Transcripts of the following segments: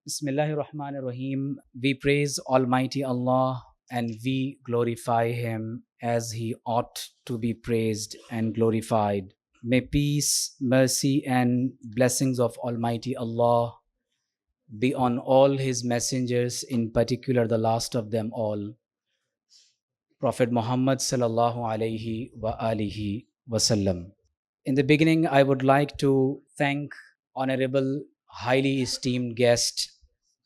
Bismillahir Rahmanir Rahim. We praise Almighty Allah and we glorify Him as He ought to be praised and glorified. May peace, mercy, and blessings of Almighty Allah be on all His messengers, in particular the last of them all, Prophet Muhammad sallallahu alaihi wa alihi wasallam. In the beginning, I would like to thank Honorable, highly esteemed guest,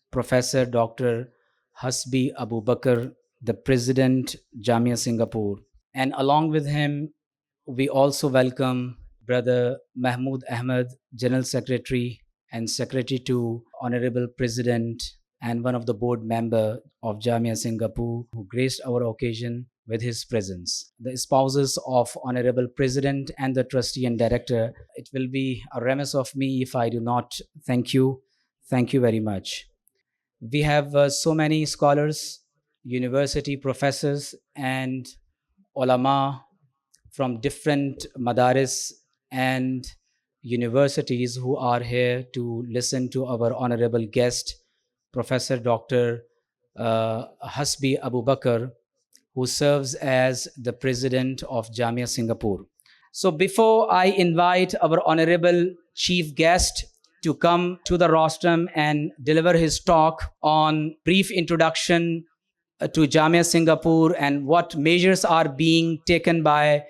Professor Dr. Hasbi Abu Bakr, the President, Jamia Singapore. And along with him, we also welcome Brother Mahmood Ahmed, General Secretary and Secretary to Honorable President and one of the board member of Jamia Singapore, who graced our occasion with his presence. The spouses of Honorable President and the Trustee and Director, it will be a remiss of me if I do not thank you. Thank you very much. We have so many scholars, university professors, and ulama from different madaris and universities who are here to listen to our honorable guest, Professor Dr. Hasbi Abu Bakr, who serves as the president of Jamia Singapore. So before I invite our honorable chief guest to come to the rostrum and deliver his talk on brief introduction to Jamia Singapore and what measures are being taken by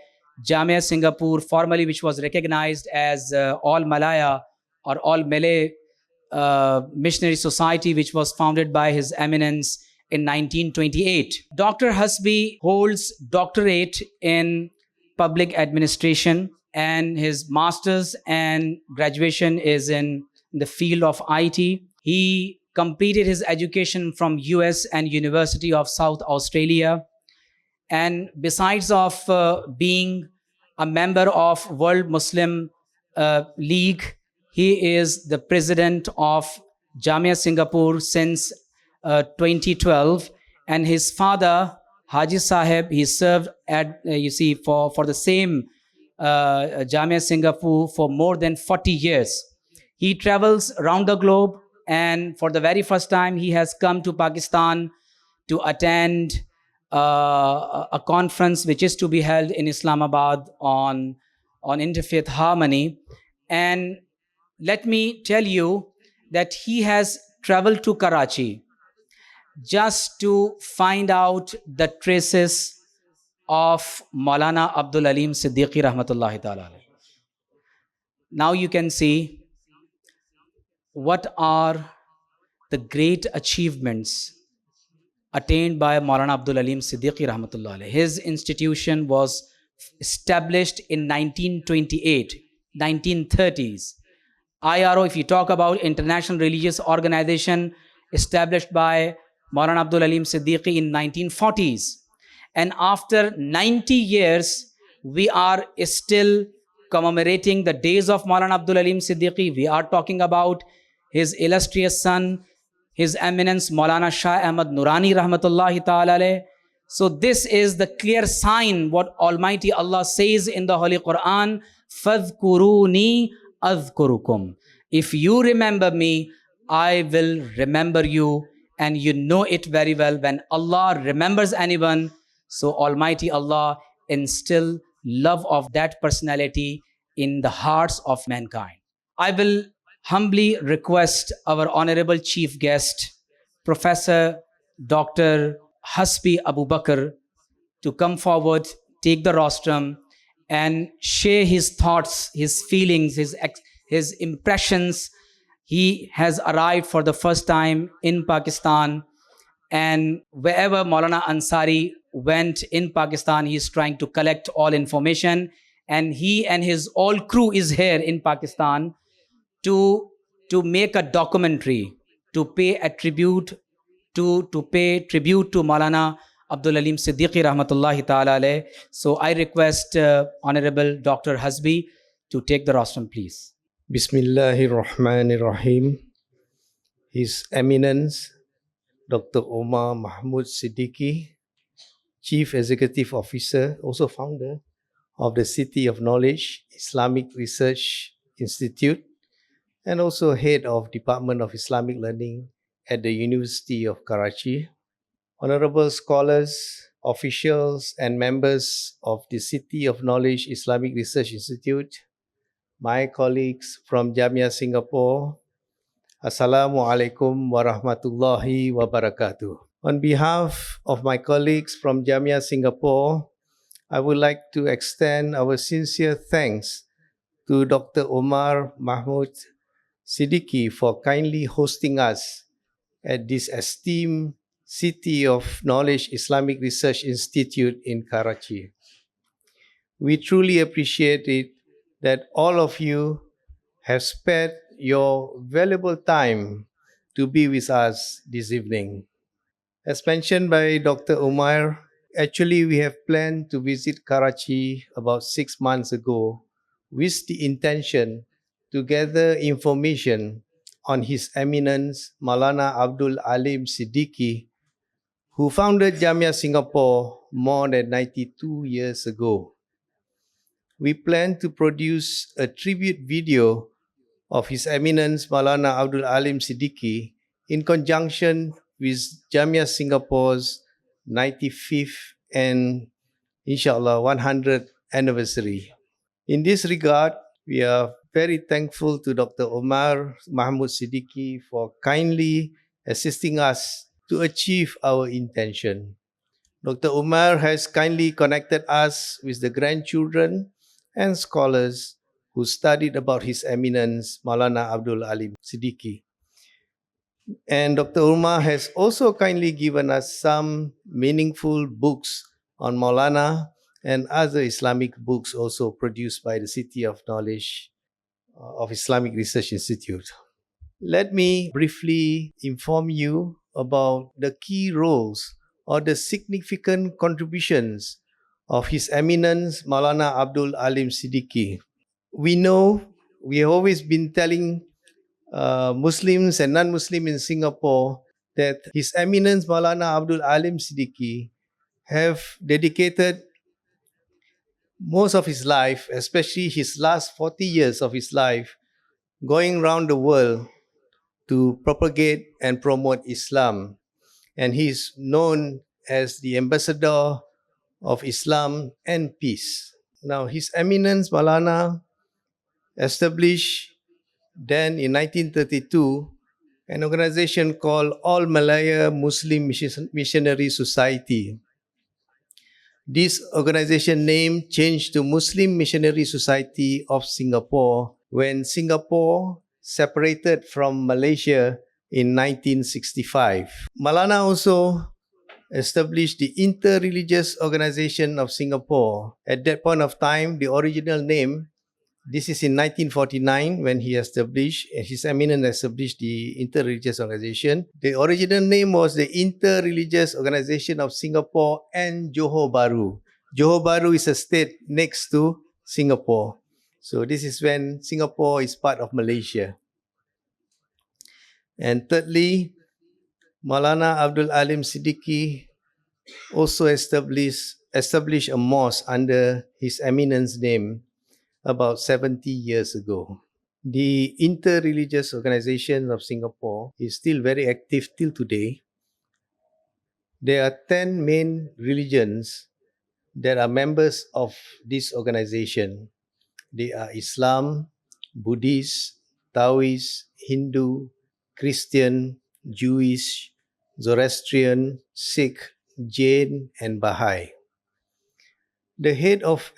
Jamia Singapore, formerly which was recognized as All Malaya or All Malay Missionary Society, which was founded by His Eminence in 1928. Dr. Hasbi holds doctorate in public administration, and his master's and graduation is in the field of IT. He completed his education from US and University of South Australia. And besides of being a member of World Muslim League, he is the president of Jamia Singapore since 2012. And his father, Haji Sahib, he served at, for the same Jamia Singapore for more than 40 years. He travels around the globe, and for the very first time, he has come to Pakistan to attend a conference which is to be held in Islamabad on interfaith harmony. And let me tell you that he has traveled to Karachi just to find out the traces of Maulana Abdul Alim Siddiqui Rahmatullahi Ta'ala. Now you can see what are the great achievements attained by Maulana Abdul Alim Siddiqui Rahmatullah. His institution was established in 1928, 1930s. IRO, if you talk about International Religious Organization, established by Maulana Abdul Alim Siddiqui in 1940s. And after 90 years, we are still commemorating the days of Maulana Abdul Alim Siddiqui. We are talking about his illustrious son, His Eminence Maulana Shah Ahmad Nurani Rahmatullahi Ta'ala. So this is the clear sign what Almighty Allah says in the Holy Quran, فَذْكُرُونِي أَذْكُرُكُمْ. If you remember me, I will remember you. And you know it very well, when Allah remembers anyone, so Almighty Allah instill love of that personality in the hearts of mankind. I will humbly request our honorable chief guest, Professor Dr. Hasbi Abu Bakr, to come forward, take the rostrum, and share his thoughts, his feelings, his impressions. He has arrived for the first time in Pakistan, and wherever Maulana Ansari went in Pakistan, he is trying to collect all information, and he and his whole crew is here in Pakistan to make a documentary, to pay a tribute to Maulana Abdul Alim Siddiqui Rahmatullahi Ta'ala. So I request Honorable Dr. Hasbi to take the rostrum, please. Bismillahir Rahmanir Rahim. His Eminence Dr. Omar Mahmood Siddiqui, Chief Executive Officer, also founder of the City of Knowledge Islamic Research Institute, and also Head of Department of Islamic Learning at the University of Karachi, honorable scholars, officials, and members of the City of Knowledge Islamic Research Institute, my colleagues from Jamia Singapore, Assalamualaikum warahmatullahi wabarakatuh. On behalf of my colleagues from Jamia Singapore, I would like to extend our sincere thanks to Dr. Omar Mahmood Siddiqui for kindly hosting us at this esteemed City of Knowledge Islamic Research Institute in Karachi. We truly appreciate it that all of you have spared your valuable time to be with us this evening. As mentioned by Dr. Umar, actually we have planned to visit Karachi about 6 months ago with the intention to gather information on His Eminence Maulana Abdul Alim Siddiqui, who founded Jamia Singapore more than 92 years ago. We plan to produce a tribute video of His Eminence Maulana Abdul Alim Siddiqui in conjunction with Jamia Singapore's 95th and inshallah 100th anniversary. In this regard, we are very thankful to Dr. Omar Mahmood Siddiqui for kindly assisting us to achieve our intention. Dr. Umar has kindly connected us with the grandchildren and scholars who studied about His Eminence Maulana Abdul Alim Siddiqui. And Dr. Umar has also kindly given us some meaningful books on Maulana and other Islamic books also produced by the City of Knowledge of Islamic Research Institute. Let me briefly inform you about the key roles or the significant contributions of His Eminence Maulana Abdul Alim Siddiqui. We know we have always been telling Muslims and non-Muslims in Singapore that His Eminence Maulana Abdul Alim Siddiqui have dedicated most of his life, especially his last 40 years of his life, going around the world to propagate and promote Islam. And he is known as the ambassador of Islam and peace. Now, His Eminence Maulana established then in 1932 an organization called All Malaya Muslim Missionary Society. This organization name changed to Muslim Missionary Society of Singapore when Singapore separated from Malaysia in 1965. Maulana also established the Interreligious Organization of Singapore. At that point of time, the original name, this is in 1949 when he established, His Eminence established the Interreligious Organization. The original name was the Interreligious Organization of Singapore and Johor Bahru. Johor Bahru is a state next to Singapore. So this is when Singapore is part of Malaysia. And thirdly, Maulana Abdul Alim Siddiqui also established a mosque under His Eminence name about 70 years ago. The Interreligious Organization of Singapore is still very active till today. There are 10 main religions that are members of this organization. They are Islam, Buddhist, Taoist, Hindu, Christian, Jewish, Zoroastrian, Sikh, Jain, and Baha'i. The head of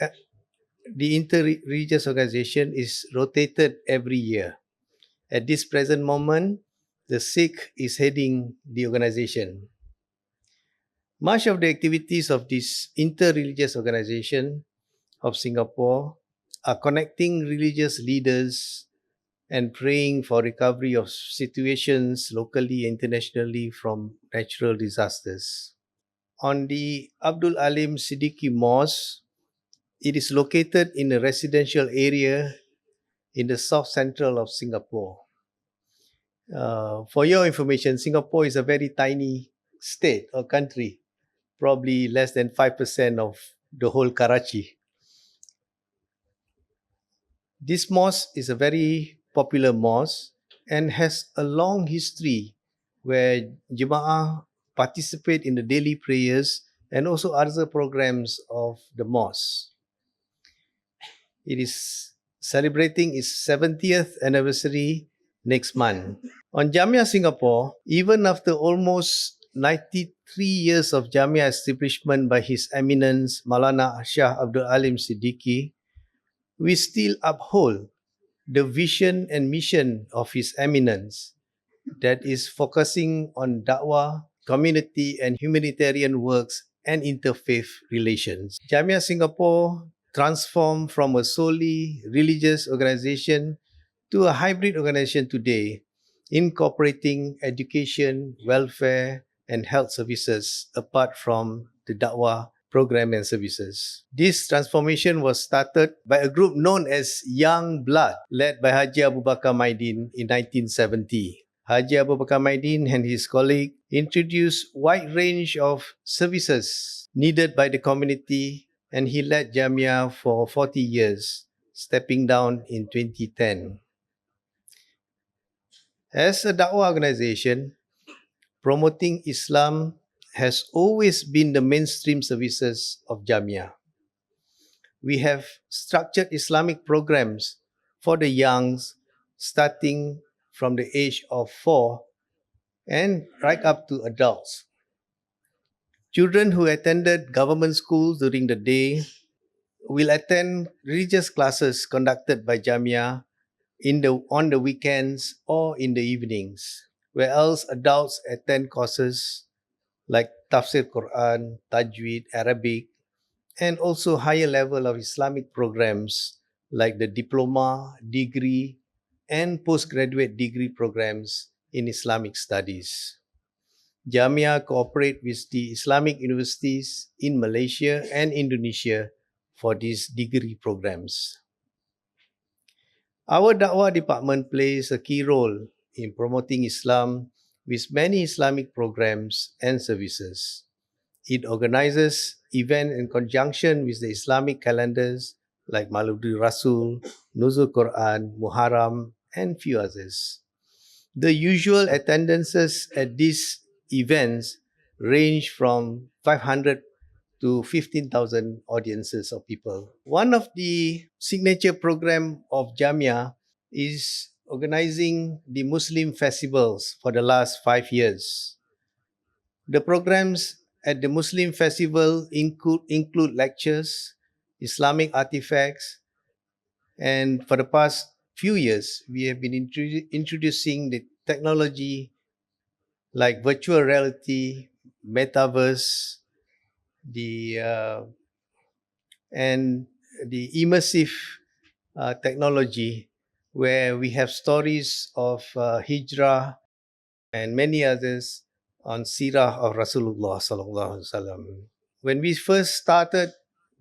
the Interreligious Organization is rotated every year. At this present moment, the Sikh is heading the organization. Much of the activities of this Interreligious Organization of Singapore are connecting religious leaders and praying for recovery of situations locally and internationally from natural disasters. On the Abdul Alim Siddiqui Mosque, it is located in a residential area in the south central of Singapore. For your information, Singapore is a very tiny state or country, probably less than 5% of the whole Karachi. This mosque is a very popular mosque and has a long history where Jemaah participate in the daily prayers and also other programs of the mosque. It is celebrating its 70th anniversary next month. On Jamia Singapore, even after almost 93 years of Jamia establishment by His Eminence Maulana Shah Abdul Alim Siddiqui, we still uphold the vision and mission of His Eminence that is focusing on da'wah, community and humanitarian works and interfaith relations. Jamia Singapore transformed from a solely religious organization to a hybrid organization today, incorporating education, welfare, and health services apart from the da'wah program and services. This transformation was started by a group known as Young Blood, led by Haji Abu Bakar Maidin in 1970. Haji Abu Bakar Maidin and his colleague introduced wide range of services needed by the community, and he led Jamia for 40 years, stepping down in 2010. As a da'wah organization, promoting Islam has always been the mainstream services of Jamia. We have structured Islamic programs for the youngs starting from the age of 4 and right up to adults. Children who attended government schools during the day will attend religious classes conducted by Jamia on the weekends or in the evenings, whereas adults attend courses like Tafsir Quran, Tajweed, Arabic, and also higher level of Islamic programs like the diploma, degree, and postgraduate degree programs in Islamic studies. Jamia cooperate with the Islamic universities in Malaysia and Indonesia for these degree programs. Our Da'wah department plays a key role in promoting Islam with many Islamic programs and services. It organizes events in conjunction with the Islamic calendars like Maulidul Rasul, Nuzul Quran, Muharram, and few others. The usual attendances at these events range from 500 to 15,000 audiences of people. One of the signature program of Jamia is organizing the Muslim festivals for the last 5 years. The programs at the Muslim festival include lectures, Islamic artifacts, and for the past few years, we have been introducing the technology like virtual reality, metaverse, the and the immersive technology, where we have stories of hijrah and many others on Sirah of Rasulullah sallallahu alaihi wasallam. When we first started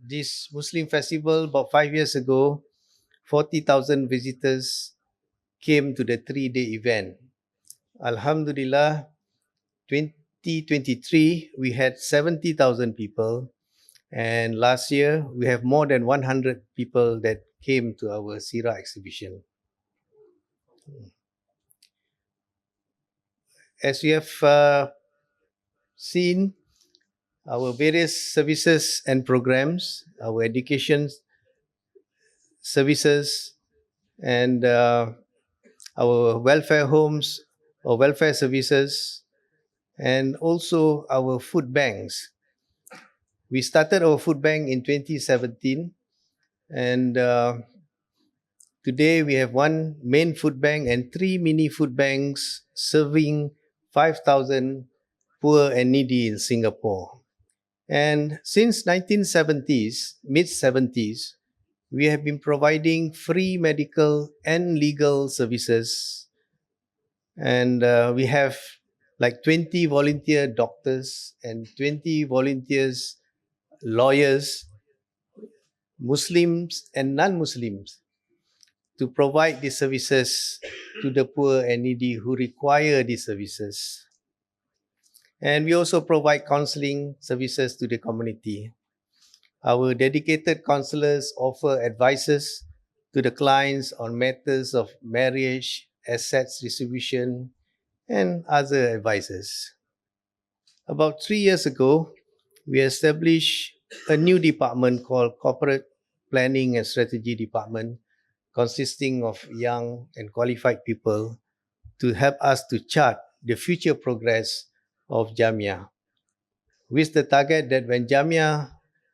this Muslim festival about 5 years ago, 40,000 visitors came to the 3-day event. Alhamdulillah, 2023 we had 70,000 people, and last year we have more than 100 people that came to our Sirah exhibition. As we have seen, our various services and programs, our education services, and our welfare homes or welfare services, and also our food banks. We started our food bank in 2017, and today we have one main food bank and 3 mini food banks serving 5,000 poor and needy in Singapore. And since 1970s, mid-70s, we have been providing free medical and legal services. And we have like 20 volunteer doctors and 20 volunteers, lawyers, Muslims and non-Muslims, to provide these services to the poor and needy who require these services. And we also provide counseling services to the community. Our dedicated counselors offer advices to the clients on matters of marriage, assets distribution, and other advisors. About 3 years ago, we established a new department called Corporate Planning and Strategy Department, consisting of young and qualified people to help us to chart the future progress of Jamia, with the target that when Jamia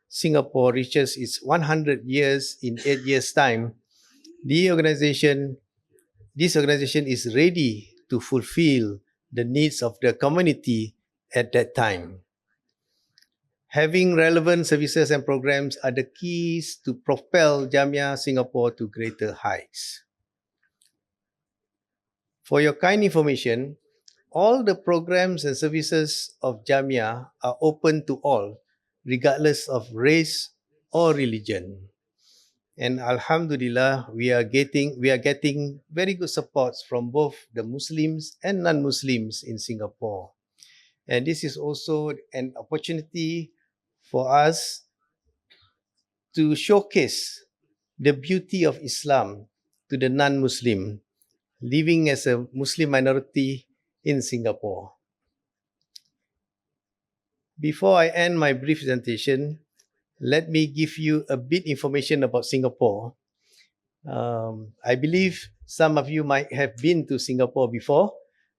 Singapore reaches its 100 years in 8 years' time, this organization is ready to fulfill the needs of the community at that time. Having relevant services and programs are the keys to propel Jamia Singapore to greater heights. For your kind information, all the programs and services of Jamia are open to all, regardless of race or religion. And Alhamdulillah, we are getting very good supports from both the Muslims and non-Muslims in Singapore. And this is also an opportunity for us to showcase the beauty of Islam to the non-Muslim living as a Muslim minority in Singapore. Before I end my brief presentation, let me give you a bit information about Singapore. I believe some of you might have been to Singapore before,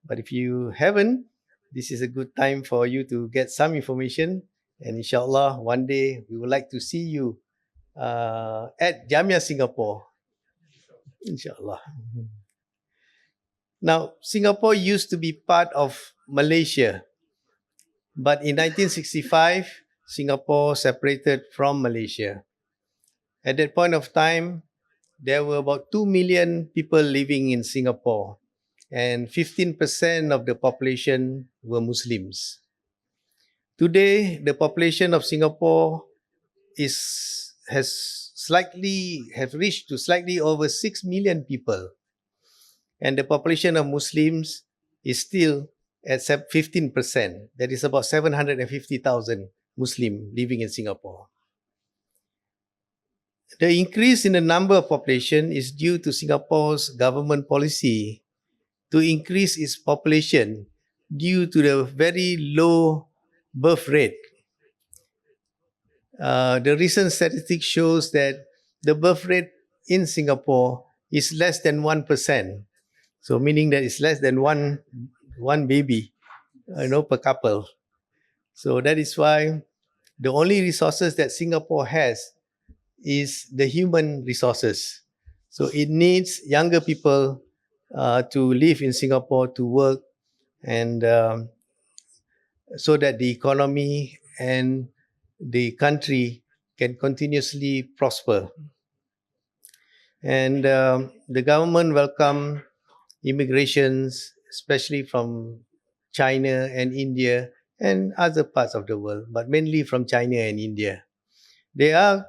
but if you haven't, this is a good time for you to get some information. And inshallah, one day we would like to see you at Jamia Singapore. Inshallah. Now, Singapore used to be part of Malaysia, but in 1965, Singapore separated from Malaysia. At that point of time, there were about 2 million people living in Singapore, and 15% of the population were Muslims. Today, the population of Singapore have reached to slightly over 6 million people, and the population of Muslims is still at 15%. That is about 750,000 Muslim living in Singapore. The increase in the number of population is due to Singapore's government policy to increase its population due to the very low birth rate. The recent statistics shows that the birth rate in Singapore is less than 1%. So meaning that it's less than one baby, per couple. So that is why the only resources that Singapore has is the human resources. So it needs younger people to live in Singapore, to work, and so that the economy and the country can continuously prosper. And the government welcome immigrations, especially from China and India and other parts of the world, but mainly from China and India. There are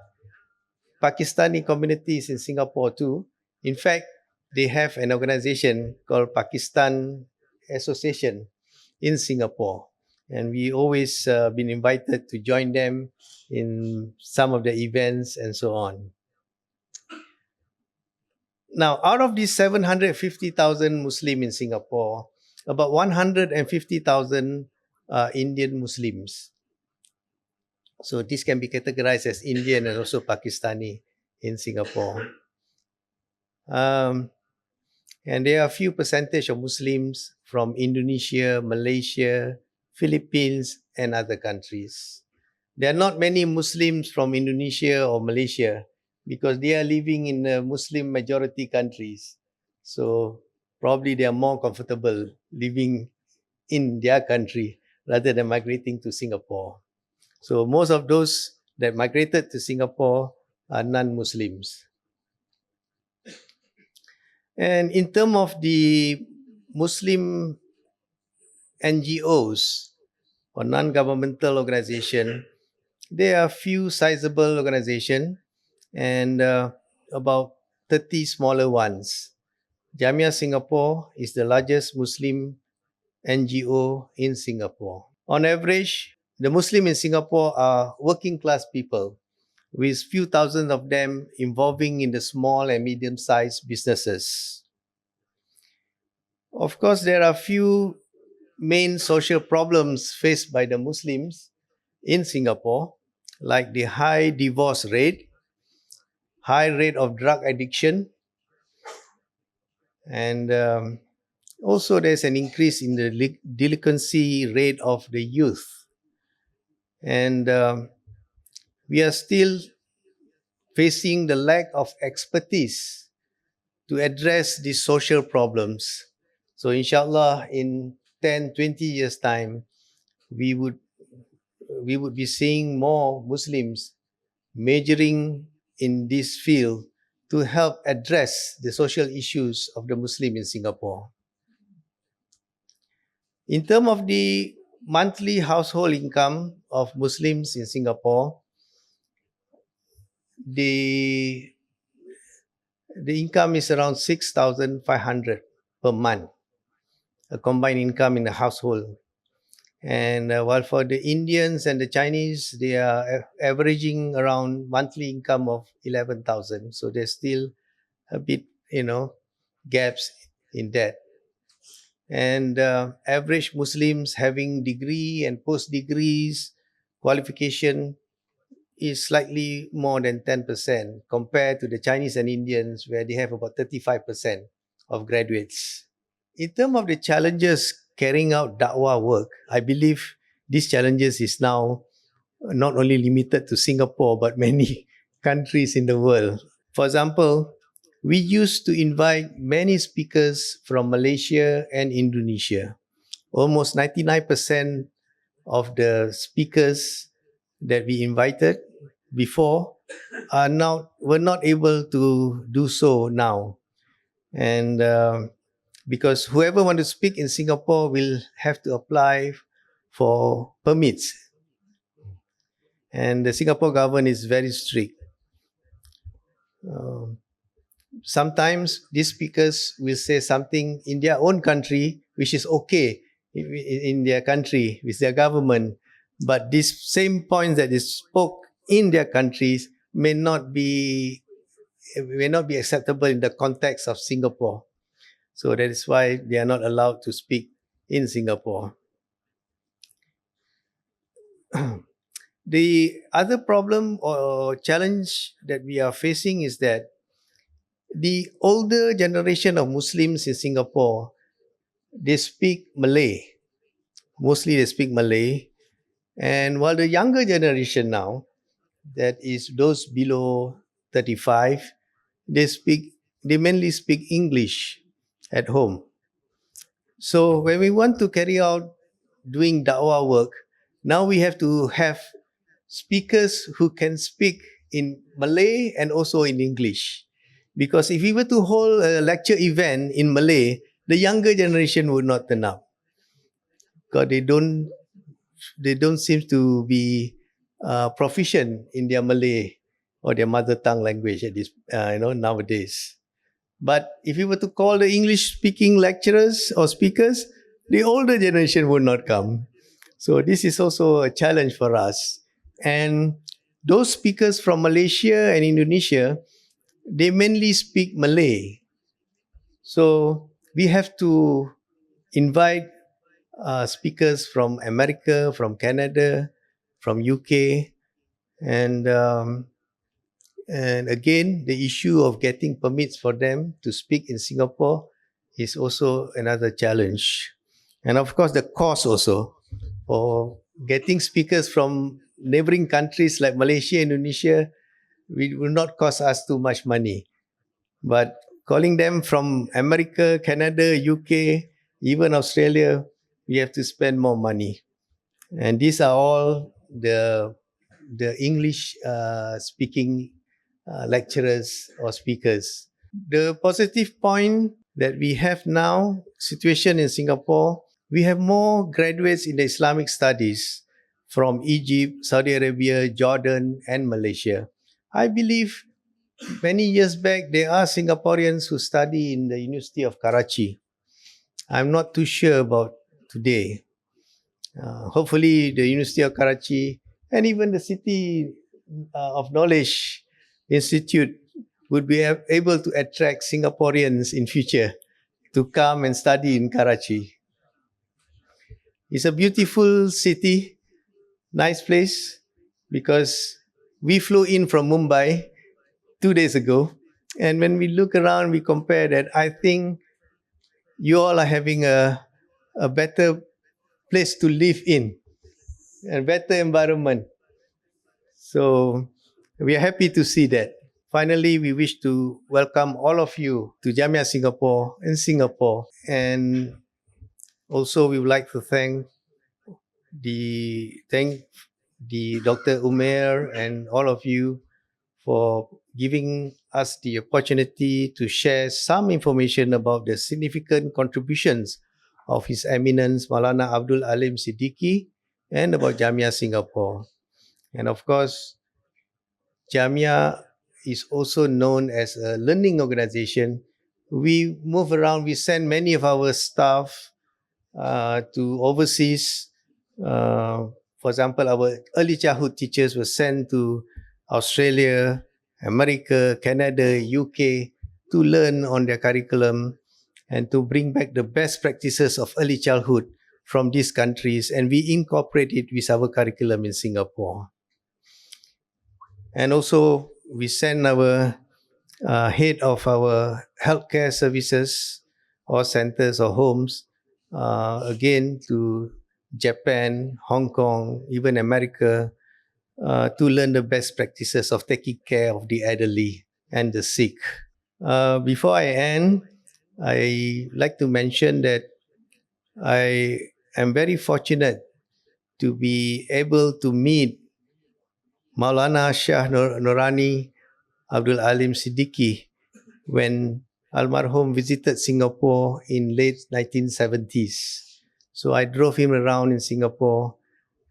Pakistani communities in Singapore too. In fact, they have an organization called Pakistan Association in Singapore, and we always been invited to join them in some of the events and so on. Now, out of these 750,000 Muslims in Singapore, about 150,000 are Indian Muslims. So this can be categorized as Indian and also Pakistani in Singapore. And there are a few percentage of Muslims from Indonesia, Malaysia, Philippines, and other countries. There are not many Muslims from Indonesia or Malaysia because they are living in Muslim majority countries. So probably they are more comfortable living in their country rather than migrating to Singapore. So most of those that migrated to Singapore are non-Muslims. And in terms of the Muslim NGOs or non-governmental organization, there are few sizable organizations and about 30 smaller ones. Jamia Singapore is the largest Muslim NGO in Singapore. On average, the Muslim in Singapore are working class people, with few thousand of them involving in the small and medium-sized businesses. Of course, there are few main social problems faced by the Muslims in Singapore, like the high divorce rate, high rate of drug addiction, and also there's an increase in the delinquency rate of the youth. And we are still facing the lack of expertise to address these social problems. So inshallah, in 10, 20 years' time, we would be seeing more Muslims majoring in this field to help address the social issues of the Muslim in Singapore. In terms of the monthly household income of Muslims in Singapore, the income is around 6,500 per month, a combined income in the household. And while for the Indians and the Chinese, they are averaging around monthly income of 11,000. So there's still a bit, gaps in that. And average Muslims having degree and post degrees qualification is slightly more than 10% compared to the Chinese and Indians, where they have about 35% of graduates. In terms of the challenges carrying out da'wah work, I believe these challenges is now not only limited to Singapore, but many countries in the world. For example, we used to invite many speakers from Malaysia and Indonesia. Almost 99% of the speakers that we invited before were not able to do so now. And because whoever want to speak in Singapore will have to apply for permits. And the Singapore government is very strict. Sometimes these speakers will say something in their own country which is okay in their country with their government, but these same points that they spoke in their countries may not be acceptable in the context of Singapore. So that is why they are not allowed to speak in Singapore. The other problem or challenge that we are facing is that the older generation of Muslims in Singapore, they speak Malay. Mostly they speak Malay. And while the younger generation now, that is those below 35, they mainly speak English at home. So when we want to carry out doing da'wah work, now we have to have speakers who can speak in Malay and also in English. Because if we were to hold a lecture event in Malay, the younger generation would not turn up. Because they don't seem to be proficient in their Malay or their mother tongue language at this, nowadays. But if you were to call the English-speaking lecturers or speakers, the older generation would not come. So this is also a challenge for us. And those speakers from Malaysia and Indonesia, they mainly speak Malay. So we have to invite speakers from America, from Canada, from UK, and again, the issue of getting permits for them to speak in Singapore is also another challenge. And of course, the cost also for getting speakers from neighboring countries like Malaysia, Indonesia, will not cost us too much money. But calling them from America, Canada, UK, even Australia, we have to spend more money. And these are all the English speaking lecturers or speakers. The positive point that we have now, situation in Singapore, we have more graduates in the Islamic studies from Egypt, Saudi Arabia, Jordan, and Malaysia. I believe many years back, there are Singaporeans who study in the University of Karachi. I'm not too sure about today. Hopefully, the University of Karachi and even the City of Knowledge Institute would be able to attract Singaporeans in future to come and study in Karachi. It's a beautiful city, nice place, because we flew in from Mumbai 2 days ago. And when we look around, we compare that. I think you all are having a better place to live in, a better environment. So we are happy to see that. Finally, we wish to welcome all of you to Jamia Singapore in Singapore. And also we would like to thank the Dr. Umair and all of you for giving us the opportunity to share some information about the significant contributions of His Eminence Maulana Abdul Alim Siddiqui and about Jamia Singapore. And of course, Jamia is also known as a learning organization. We move around, we send many of our staff to overseas. For example, our early childhood teachers were sent to Australia, America, Canada, UK to learn on their curriculum and to bring back the best practices of early childhood from these countries, and we incorporate it with our curriculum in Singapore. And also, we send our head of our healthcare services or centers or homes again to Japan, Hong Kong, even America to learn the best practices of taking care of the elderly and the sick. Before I end, I like to mention that I am very fortunate to be able to meet Maulana Shah Nurani Abdul Alim Siddiqui when Almarhum visited Singapore in late 1970s. So I drove him around in Singapore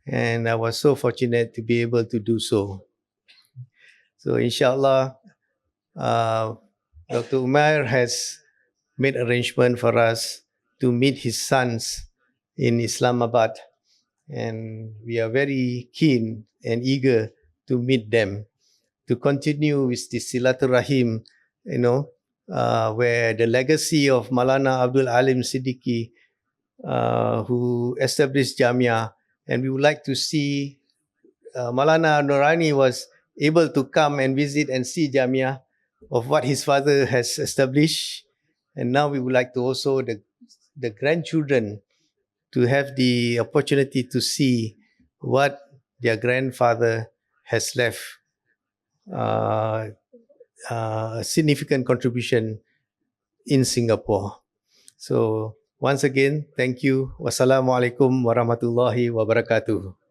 and I was so fortunate to be able to do so. So inshallah, Dr. Umair has made arrangement for us to meet his sons in Islamabad, and we are very keen and eager to meet them, to continue with the Silaturahim, where the legacy of Maulana Abdul Alim Siddiqui, who established Jamia, and we would like to see Maulana Nurani was able to come and visit and see Jamia of what his father has established. And now we would like to also the grandchildren to have the opportunity to see what their grandfather has left, a significant contribution in Singapore. So once again, thank you. Wassalamualaikum warahmatullahi wabarakatuh.